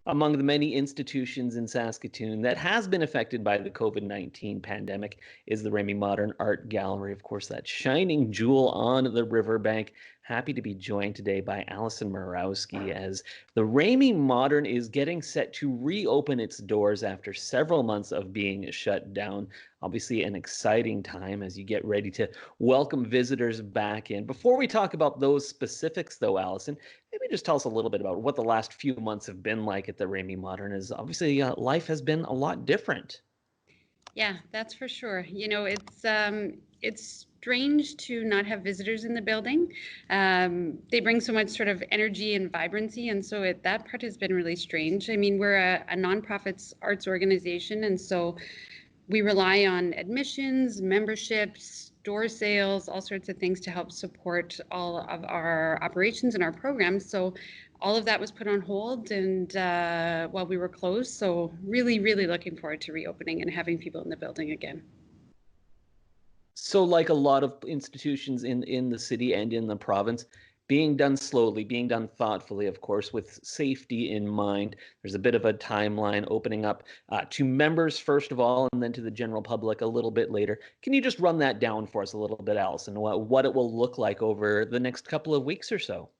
Among the many institutions in Saskatoon that has been affected by the COVID-19 pandemic is the Remai Modern Art Gallery, of course, that shining jewel on the riverbank. Happy to be joined today by Allison Murawski as the Remai Modern is getting set to reopen its doors after several months of being shut down. Obviously, an exciting time as you get ready to welcome visitors back in. Before we talk about those specifics, though, Allison, maybe just tell us a little bit about what the last few months have been like at the Remai Modern. Is obviously life has been a lot different. Yeah, that's for sure. It's strange to not have visitors in the building. They bring so much sort of energy and vibrancy, and so that part has been really strange. I mean, we're a nonprofits arts organization, and so we rely on admissions, memberships, door sales, all sorts of things to help support all of our operations and our programs. So all of that was put on hold and while we were closed. So really, really looking forward to reopening and having people in the building again. So, like a lot of institutions in the city and in the province, being done slowly, being done thoughtfully, of course, with safety in mind. There's a bit of a timeline opening up to members first of all, and then to the general public a little bit later. Can you just run that down for us a little bit, Allison? What it will look like over the next couple of weeks or so?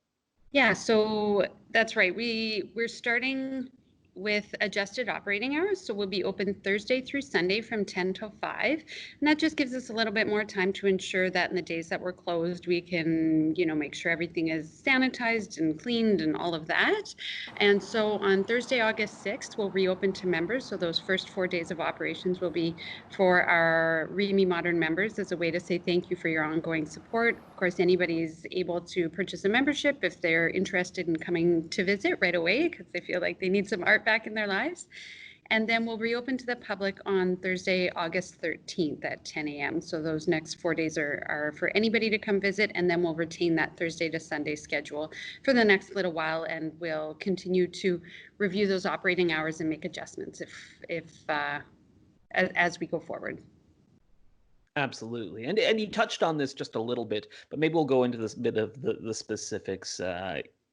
Yeah, so that's right. We're starting with adjusted operating hours. So we'll be open Thursday through Sunday from 10 till 5. And that just gives us a little bit more time to ensure that in the days that we're closed, we can, make sure everything is sanitized and cleaned and all of that. And so on Thursday, August 6th, we'll reopen to members. So those first 4 days of operations will be for our Remai Modern members as a way to say thank you for your ongoing support. Of course, anybody's able to purchase a membership if they're interested in coming to visit right away because they feel like they need some art back in their lives. And then we'll reopen to the public on Thursday, August 13th at 10 a.m. So those next 4 days are for anybody to come visit. And then we'll retain that Thursday to Sunday schedule for the next little while. And we'll continue to review those operating hours and make adjustments as we go forward. Absolutely. And you touched on this just a little bit, but maybe we'll go into this bit of the specifics.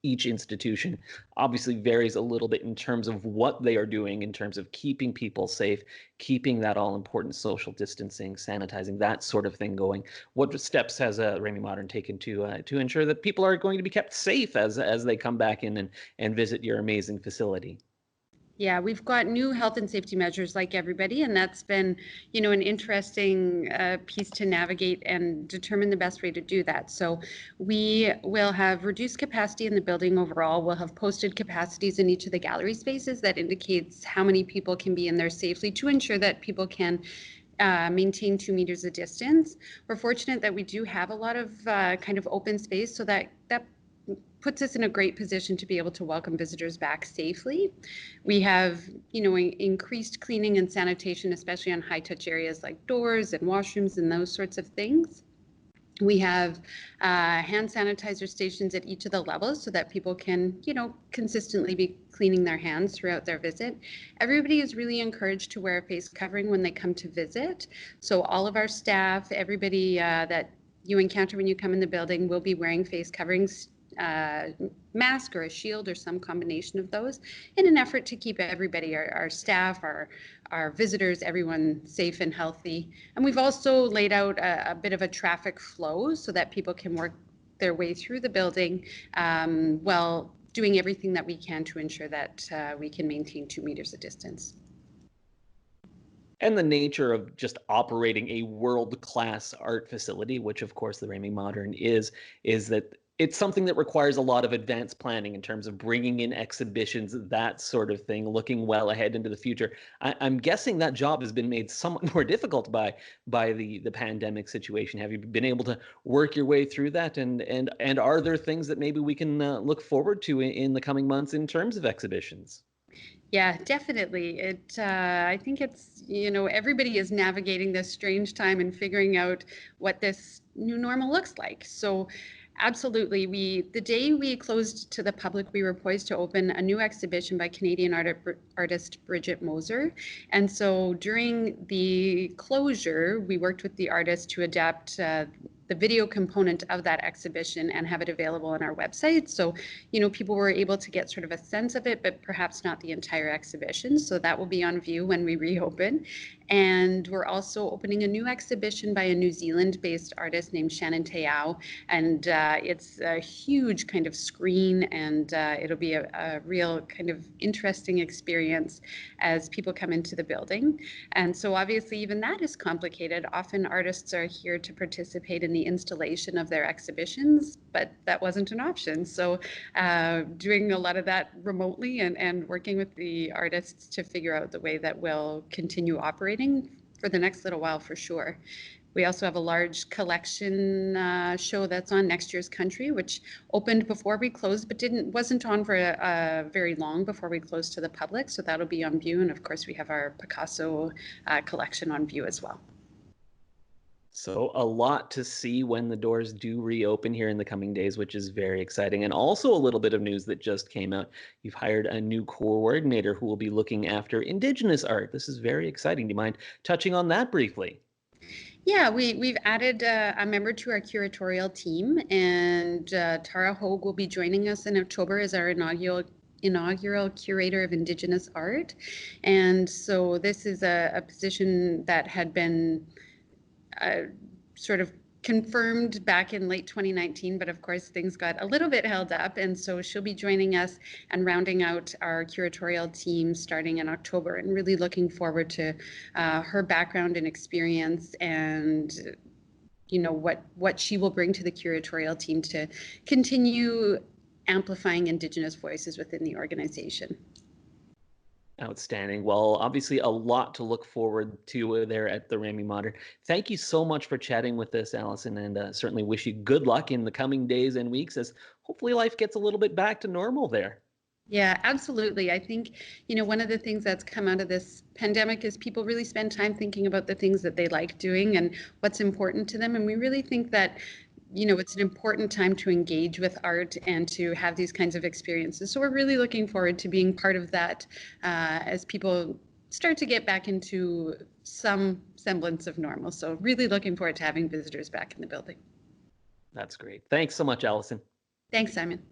Each institution obviously varies a little bit in terms of what they are doing in terms of keeping people safe, keeping that all important social distancing, sanitizing, that sort of thing going. What steps has Remai Modern taken to ensure that people are going to be kept safe as they come back in and visit your amazing facility? Yeah, we've got new health and safety measures like everybody, and that's been, an interesting piece to navigate and determine the best way to do that. So we will have reduced capacity in the building overall. We'll have posted capacities in each of the gallery spaces that indicates how many people can be in there safely to ensure that people can maintain 2 meters of distance. We're fortunate that we do have a lot of kind of open space, so that puts us in a great position to be able to welcome visitors back safely. We have, increased cleaning and sanitation, especially on high touch areas like doors and washrooms and those sorts of things. We have hand sanitizer stations at each of the levels so that people can, consistently be cleaning their hands throughout their visit. Everybody is really encouraged to wear a face covering when they come to visit. So all of our staff, everybody that you encounter when you come in the building will be wearing face coverings, mask or a shield or some combination of those in an effort to keep everybody, our staff, our visitors, everyone safe and healthy. And we've also laid out a bit of a traffic flow so that people can work their way through the building while doing everything that we can to ensure that we can maintain 2 meters of distance. And the nature of just operating a world-class art facility, which of course the Remai Modern is that it's something that requires a lot of advanced planning in terms of bringing in exhibitions, that sort of thing, looking well ahead into the future. I'm guessing that job has been made somewhat more difficult by the pandemic situation. Have you been able to work your way through that? And are there things that maybe we can look forward to in the coming months in terms of exhibitions? Yeah, definitely. I think it's, everybody is navigating this strange time and figuring out what this new normal looks like. So, absolutely, the day we closed to the public, we were poised to open a new exhibition by Canadian artist Bridget Moser. And so during the closure, we worked with the artist to adapt the video component of that exhibition and have it available on our website. So, people were able to get sort of a sense of it, but perhaps not the entire exhibition. So that will be on view when we reopen. And we're also opening a new exhibition by a New Zealand-based artist named Shannon Teao. And it's a huge kind of screen, and it'll be a real kind of interesting experience as people come into the building. And so obviously even that is complicated. Often artists are here to participate in the installation of their exhibitions, but that wasn't an option. So doing a lot of that remotely and working with the artists to figure out the way that we'll continue operating for the next little while for sure. We also have a large collection show that's on next year's Country, which opened before we closed, but wasn't on for very long before we closed to the public. So that'll be on view, and of course we have our Picasso collection on view as well. So a lot to see when the doors do reopen here in the coming days, which is very exciting. And also a little bit of news that just came out. You've hired a new coordinator who will be looking after Indigenous art. This is very exciting. Do you mind touching on that briefly? Yeah, we've added a member to our curatorial team, and Tara Hogue will be joining us in October as our inaugural curator of Indigenous art. And so this is a position that had been sort of confirmed back in late 2019, but of course things got a little bit held up. And so she'll be joining us and rounding out our curatorial team starting in October, and really looking forward to her background and experience, and what she will bring to the curatorial team to continue amplifying Indigenous voices within the organization. Outstanding. Well, obviously a lot to look forward to there at the Remai Modern. Thank you so much for chatting with us, Allison, and certainly wish you good luck in the coming days and weeks as hopefully life gets a little bit back to normal there. Yeah, absolutely. I think, one of the things that's come out of this pandemic is people really spend time thinking about the things that they like doing and what's important to them. And we really think that, it's an important time to engage with art and to have these kinds of experiences. So we're really looking forward to being part of that as people start to get back into some semblance of normal. So really looking forward to having visitors back in the building. That's great. Thanks so much, Allison. Thanks, Simon.